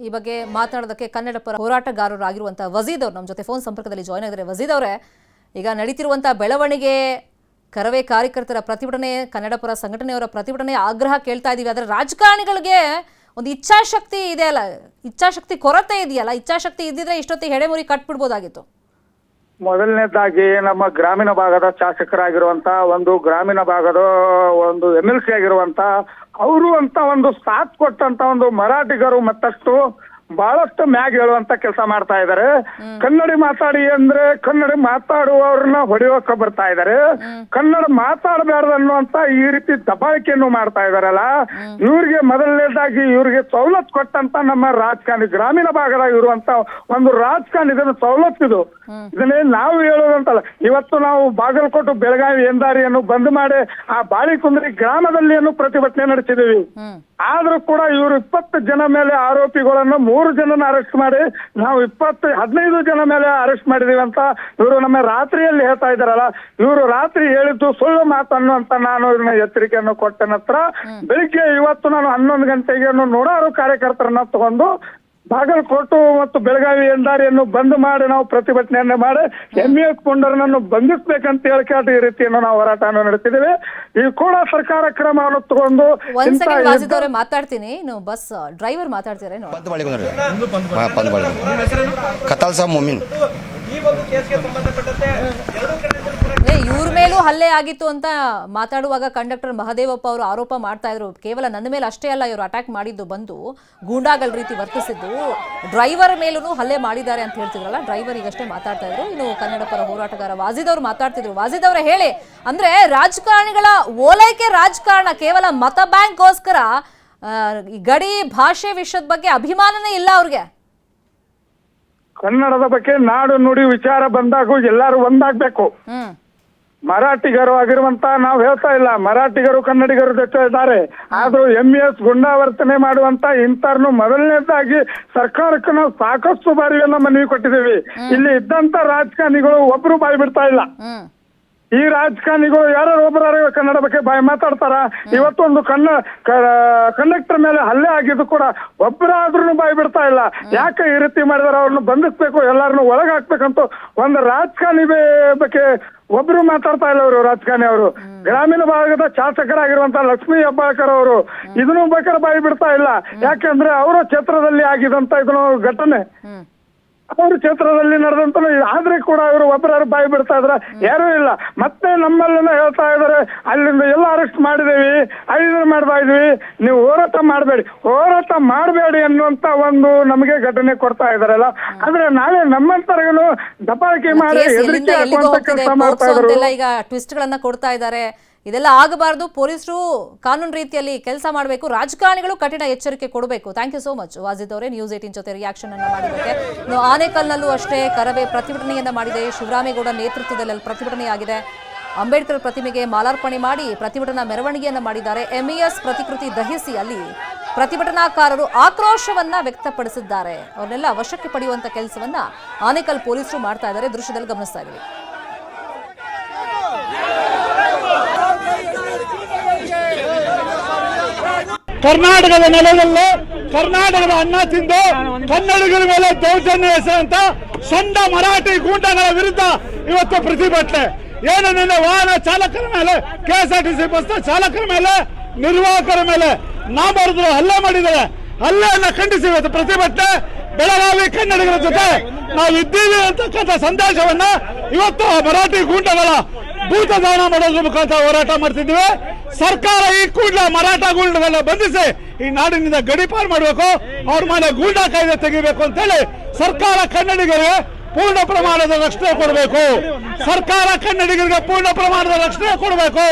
ಈ ಬಗ್ಗೆ ಮಾತನಾಡೋದಕ್ಕೆ ಕನ್ನಡ ಪರ ಹೋರಾಟಗಾರರಾಗಿರುವಂತಹ ವಜೀದ್ ಅವರು ನಮ್ಮ ಜೊತೆ ಫೋನ್ ಸಂಪರ್ಕದಲ್ಲಿ ಜಾಯ್ನ್ ಆಗಿದ್ದಾರೆ. ವಜೀದ್ ಅವರೇ, ಈಗ ನಡೀತಿರುವಂತಹ ಬೆಳವಣಿಗೆ, ಕರವೇ ಕಾರ್ಯಕರ್ತರ ಪ್ರತಿಭಟನೆ, ಕನ್ನಡ ಪರ ಸಂಘಟನೆಯವರ ಪ್ರತಿಭಟನೆ, ಆಗ್ರಹ ಕೇಳ್ತಾ ಇದೀವಿ. ಆದರೆ ರಾಜಕಾರಣಿಗಳಿಗೆ ಒಂದು ಇಚ್ಛಾಶಕ್ತಿ ಇದೆ ಅಲ್ಲ, ಇಚ್ಛಾಶಕ್ತಿ ಕೊರತೆ ಇದೆಯಲ್ಲ, ಇಚ್ಛಾಶಕ್ತಿ ಇದ್ದಿದ್ರೆ ಇಷ್ಟೊತ್ತಿಗೆ ಹೆಡೆಮುರಿ ಕಟ್ಬಿಡ್ಬೋದಾಗಿತ್ತು. ಮೊದಲನೇದಾಗಿ ನಮ್ಮ ಗ್ರಾಮೀಣ ಭಾಗದ ಶಾಸಕರಾಗಿರುವಂತ ಒಂದು ಗ್ರಾಮೀಣ ಭಾಗದ ಒಂದು MLC ಆಗಿರುವಂತ ಅವರು ಅಂತ ಒಂದು ಸಾಥ್ ಕೊಟ್ಟಂತ ಒಂದು ಮರಾಠಿಗರು ಮತ್ತಷ್ಟು ಬಹಳಷ್ಟು ಮ್ಯಾಗ್ ಹೇಳುವಂತ ಕೆಲಸ ಮಾಡ್ತಾ ಇದ್ದಾರೆ. ಕನ್ನಡಿ ಮಾತಾಡಿ ಅಂದ್ರೆ ಕನ್ನಡ ಮಾತಾಡುವವ್ರನ್ನ ಹೊಡೆಯೋಕೆ ಬರ್ತಾ ಇದ್ದಾರೆ. ಕನ್ನಡ ಮಾತಾಡಬಾರ್ದು ಅನ್ನುವಂತ ಈ ರೀತಿ ದಬ್ಬಾಳಿಕೆಯನ್ನು ಮಾಡ್ತಾ ಇದಾರಲ್ಲ, ಇವ್ರಿಗೆ ಮೊದಲನೇದಾಗಿ ಇವ್ರಿಗೆ ಸವಲತ್ತು ಕೊಟ್ಟಂತ ನಮ್ಮ ರಾಜಕಾರಣಿ, ಗ್ರಾಮೀಣ ಭಾಗದಾಗ ಇರುವಂತ ಒಂದು ರಾಜಕಾರಣಿ, ಇದನ್ನು ಸವಲತ್ತಿದು. ಇದನ್ನೇ ನಾವು ಹೇಳೋದಂತಲ್ಲ. ಇವತ್ತು ನಾವು ಬಾಗಲಕೋಟೆ ಬೆಳಗಾವಿ ಹೆದ್ದಾರಿಯನ್ನು ಬಂದ್ ಮಾಡಿ ಆ ಬಾಳಿಕುಂದ್ರಿ ಗ್ರಾಮದಲ್ಲಿ ಪ್ರತಿಭಟನೆ ನಡೆಸಿದೀವಿ. ಆದ್ರೂ ಕೂಡ ಇವರು 20 ಜನ ಮೇಲೆ ಆರೋಪಿಗಳನ್ನು 3 ಜನನ ಅರೆಸ್ಟ್ ಮಾಡಿ ನಾವು 15 ಜನ ಮೇಲೆ ಅರೆಸ್ಟ್ ಮಾಡಿದೀವಿ ಅಂತ ಇವರು ನಮ್ಮ ರಾತ್ರಿಯಲ್ಲಿ ಹೇಳ್ತಾ ಇದಾರಲ್ಲ. ಇವರು ರಾತ್ರಿ ಹೇಳಿದ್ದು ಸುಳ್ಳು ಮಾತನ್ನು ಅಂತ ನಾನು ಎಚ್ಚರಿಕೆಯನ್ನು ಕೊಟ್ಟ ನಂತರ ಬೆಳಿಗ್ಗೆ ಇವತ್ತು ನಾನು 11 ಗಂಟೆಗೆ 100 ಕಾರ್ಯಕರ್ತರನ್ನ ತಗೊಂಡು ಬಾಗಲಕೋಟೆ ಮತ್ತು ಬೆಳಗಾವಿ ಹೆದ್ದಾರಿಯನ್ನು ಬಂದ್ ಮಾಡಿ ನಾವು ಪ್ರತಿಭಟನೆಯನ್ನ ಮಾಡಿ MES ಪುಂಡರನನ್ನು ಬಂಧಿಸಬೇಕಂತ ಹೇಳ್ಕೊಂಡು ಈ ರೀತಿಯನ್ನು ನಾವು ಹೋರಾಟವನ್ನು ನಡೆಸಿದ್ದೇವೆ. ಈ ಕೂಡ ಸರ್ಕಾರ ಕ್ರಮವನ್ನು ತಗೊಂಡು ಮಾತಾಡ್ತೀನಿ. ಬಸ್ ಡ್ರೈವರ್ ಮಾತಾಡ್ತೀರೇನು? ಕತಾಲ್ ಸಾಬ್ ಮೊಮಿನ್, ಇವ್ರ ಮೇಲೂ ಹಲ್ಲೆ ಆಗಿತ್ತು ಅಂತ ಮಾತಾಡುವಾಗ ಕಂಡಕ್ಟರ್ ಮಹದೇವಪ್ಪ ಅವರು ಆರೋಪ ಮಾಡ್ತಾ ಇದ್ರು. ಕೇವಲ ನನ್ನ ಮೇಲೆ ಅಷ್ಟೇ ಅಲ್ಲ, ಇವರು ಅಟ್ಯಾಕ್ ಮಾಡಿದ್ದು ಬಂದು ಗೂಂಡಾಗಳ ರೀತಿ ವರ್ತಿಸಿದ್ದು, ಡ್ರೈವರ್ ಮೇಲೂ ಹಲ್ಲೆ ಮಾಡಿದ್ದಾರೆ ಅಂತ ಹೇಳ್ತಿದ್ರಲ್ಲ, ಡ್ರೈವರ್ ಈಗಷ್ಟೇ ಮಾತಾಡ್ತಾ ಇದ್ರು. ಇನ್ನು ಕನ್ನಡ ಪರ ಹೋರಾಟಗಾರ ವಾಜೀದ್ ಅವರು ಮಾತಾಡ್ತಿದ್ರು. ವಾಜೀದ್ ಅವರೇ ಹೇಳಿ, ಅಂದ್ರೆ ರಾಜಕಾರಣಿಗಳ ಓಲೈಕೆ ರಾಜಕಾರಣ, ಕೇವಲ ಮತ ಬ್ಯಾಂಕ್ಗೋಸ್ಕರ ಗಡಿ ಭಾಷೆ ವಿಷಯದ ಬಗ್ಗೆ ಅಭಿಮಾನನೇ ಇಲ್ಲ ಅವ್ರಿಗೆ. ಕನ್ನಡದ ಬಗ್ಗೆ ನಾಡು ನುಡಿ ವಿಚಾರ ಬಂದಾಗ ಎಲ್ಲರೂ ಒಂದಾಗ್ಬೇಕು. ಮರಾಠಿಗರು ಆಗಿರುವಂತ ನಾವು ಹೇಳ್ತಾ ಇಲ್ಲ, ಮರಾಠಿಗರು ಕನ್ನಡಿಗರು ಜೊತೆ ಇದ್ದಾರೆ. ಆದ್ರೂ MES ಗುಂಡಾವರ್ತನೆ ಮಾಡುವಂತ ಇಂಥವ್ರನ್ನು ಮೊದಲನೇದಾಗಿ ಸರ್ಕಾರಕ್ಕೆ ನಾವು ಸಾಕಷ್ಟು ಬಾರಿಯನ್ನ ಮನವಿ ಕೊಟ್ಟಿದ್ದೀವಿ. ಇಲ್ಲಿ ಇದ್ದಂತ ರಾಜಕಾರಣಿಗಳು ಒಬ್ರು ಬಾಯಿ ಬಿಡ್ತಾ ಇಲ್ಲ. ಈ ರಾಜಕಾರಣಿಗಳು ಯಾರು ಒಬ್ಬರು ಕನ್ನಡ ಬಗ್ಗೆ ಬಾಯಿ ಮಾತಾಡ್ತಾರ. ಇವತ್ತೊಂದು ಕಂಡಕ್ಟರ್ ಮೇಲೆ ಹಲ್ಲೆ ಆಗಿದ್ದು ಕೂಡ ಒಬ್ಬರಾದ್ರೂ ಬಾಯಿ ಬಿಡ್ತಾ ಇಲ್ಲ. ಯಾಕೆ ಈ ರೀತಿ ಮಾಡಿದಾರೆ? ಅವ್ರನ್ನ ಬಂಧಿಸ್ಬೇಕು, ಎಲ್ಲಾರನ್ನು ಒಳಗೆ ಹಾಕ್ಬೇಕಂತ ಒಂದು ರಾಜಕಾರಣಿ ಬಗ್ಗೆ ಒಬ್ರು ಮಾತಾಡ್ತಾ ಇಲ್ಲ. ಅವರು ರಾಜಕಾರಣಿ ಅವರು ಗ್ರಾಮೀಣ ಭಾಗದ ಶಾಸಕರಾಗಿರುವಂತ ಲಕ್ಷ್ಮೀ ಹೆಬ್ಬಾಳ್ಕರ್ ಅವರು ಇದನ್ನು ಬೇಕಾದ್ರೆ ಬಾಯಿ ಬಿಡ್ತಾ ಇಲ್ಲ. ಯಾಕೆಂದ್ರೆ ಅವರ ಕ್ಷೇತ್ರದಲ್ಲಿ ಆಗಿದಂತ ಇದನ್ನು ಘಟನೆ ಅವ್ರ ಕ್ಷೇತ್ರದಲ್ಲಿ ನಡೆದಂತ, ಆದ್ರೆ ಕೂಡ ಅವರು ಒಬ್ಬರು ಬಾಯಿ ಬಿಡ್ತಾ ಇದ್ರ ಯಾರೂ ಇಲ್ಲ. ಮತ್ತೆ ನಮ್ಮಲ್ಲೆಲ್ಲ ಹೇಳ್ತಾ ಇದಾರೆ, ಅಲ್ಲಿಂದ ಎಲ್ಲ ಅರೆಸ್ಟ್ ಮಾಡಿದೇವಿ, ಮಾಡ್ತಾ ಇದ್ವಿ, ನೀವು ಹೋರಾಟ ಮಾಡಬೇಡಿ ಅನ್ನುವಂತ ಒಂದು ನಮಗೆ ಘಟನೆ ಕೊಡ್ತಾ ಇದಾರಲ್ಲ. ಆದ್ರೆ ನಾಳೆ ನಮ್ಮಂತರಿಗೂ ದಬ್ಬಾಳಿಕೆ ಮಾಡಿ ಹೆದರಿಕೆ ಹಾಕುವಂತ ಕೆಲಸ ಮಾಡ್ತಾ ಇದ್ರು. ಈಗ ಟ್ವಿಸ್ಟ್ ಗಳನ್ನ ಕೊಡ್ತಾ ಇದ್ದಾರೆ. ಇದೆಲ್ಲ ಆಗಬಾರ್ದು. ಪೊಲೀಸರು ಕಾನೂನು ರೀತಿಯಲ್ಲಿ ಕೆಲಸ ಮಾಡಬೇಕು, ರಾಜಕಾರಣಿಗಳು ಕಠಿಣ ಎಚ್ಚರಿಕೆ ಕೊಡಬೇಕು. Thank you so much Wajid ಅವರೇ, ನ್ಯೂಸ್ 18 ಜೊತೆ ರಿಯಾಕ್ಷನ್ ಅನ್ನ ಮಾಡಿದ್ದಕ್ಕೆ. ಆನೇಕಲ್ನಲ್ಲೂ ಅಷ್ಟೇ ಕರವೇ ಪ್ರತಿಭಟನೆಯನ್ನ ಮಾಡಿದೆ. ಶಿವರಾಮೇಗೌಡ ನೇತೃತ್ವದಲ್ಲಿ ಪ್ರತಿಭಟನೆಯಾಗಿದೆ. ಅಂಬೇಡ್ಕರ್ ಪ್ರತಿಮೆಗೆ ಮಾಲಾರ್ಪಣೆ ಮಾಡಿ ಪ್ರತಿಭಟನಾ ಮೆರವಣಿಗೆಯನ್ನ ಮಾಡಿದ್ದಾರೆ. MES ಪ್ರತಿಕೃತಿ ದಹಿಸಿ ಅಲ್ಲಿ ಪ್ರತಿಭಟನಾಕಾರರು ಆಕ್ರೋಶವನ್ನ ವ್ಯಕ್ತಪಡಿಸಿದ್ದಾರೆ. ಅವನ್ನೆಲ್ಲ ವಶಕ್ಕೆ ಪಡೆಯುವಂತ ಕೆಲಸವನ್ನ ಆನೇಕಲ್ ಪೊಲೀಸರು ಮಾಡ್ತಾ ಇದ್ದಾರೆ. ದೃಶ್ಯದಲ್ಲಿ ಗಮನಿಸ್ತಾ ಇದ್ದೀವಿ. ಕರ್ನಾಟಕದ ನೆಲದಲ್ಲಿ ಕರ್ನಾಟಕದ ಅನ್ನ ತಿಂದು ಕನ್ನಡಿಗರ ಮೇಲೆ ದೌರ್ಜನ್ಯ ಎಸೆಯುವಂತ ಸಂಡ ಮರಾಠಿ ಗೂಂಡಾಗಳ ವಿರುದ್ಧ ಇವತ್ತು ಪ್ರತಿಭಟನೆ. ಏನೇನಿಲ್ಲ, ವಾಹನ ಚಾಲಕರ ಮೇಲೆ, KSRTC ಬಸ್ ಚಾಲಕರ ಮೇಲೆ, ನಿರ್ವಾಹಕರ ಮೇಲೆ ನಾಮರ್ದರು ಹಲ್ಲೆ ಮಾಡಿದ್ದಾರೆ. ಹಲ್ಲೆಯನ್ನ ಖಂಡಿಸಿ ಇವತ್ತು ಪ್ರತಿಭಟನೆ. ಬೆಳಗಾವಿ ಕನ್ನಡಿಗರ ಜೊತೆ ನಾವು ಇದ್ದೀವಿ ಅಂತಕ್ಕಂಥ ಸಂದೇಶವನ್ನ ಇವತ್ತು ಮರಾಠಿ ಗೂಂಡಗಳ ಭೂತದಾನ ಮಾಡೋದ್ರ ಮುಖಾಂತರ ಹೋರಾಟ ಮಾಡ್ತಿದ್ವಿ. ಸರ್ಕಾರ ಈ ಕೂಡಲೇ ಮರಾಠ ಗೂಂಡಗಳನ್ನ ಬಂಧಿಸಿ ಈ ನಾಡಿನಿಂದ ಗಡಿಪಾರು ಮಾಡಬೇಕು, ಅವ್ರ ಮೇಲೆ ಗೂಂಡಾ ಕಾಯ್ದೆ ತೆಗಿಬೇಕು ಅಂತೇಳಿ ಸರ್ಕಾರ ಕನ್ನಡಿಗರಿಗೆ ಪೂರ್ಣ ಪ್ರಮಾಣದ ರಕ್ಷಣೆ ಕೊಡಬೇಕು. ಸರ್ಕಾರ ಕನ್ನಡಿಗರಿಗೆ ಪೂರ್ಣ ಪ್ರಮಾಣದ ರಕ್ಷಣೆ ಕೊಡಬೇಕು.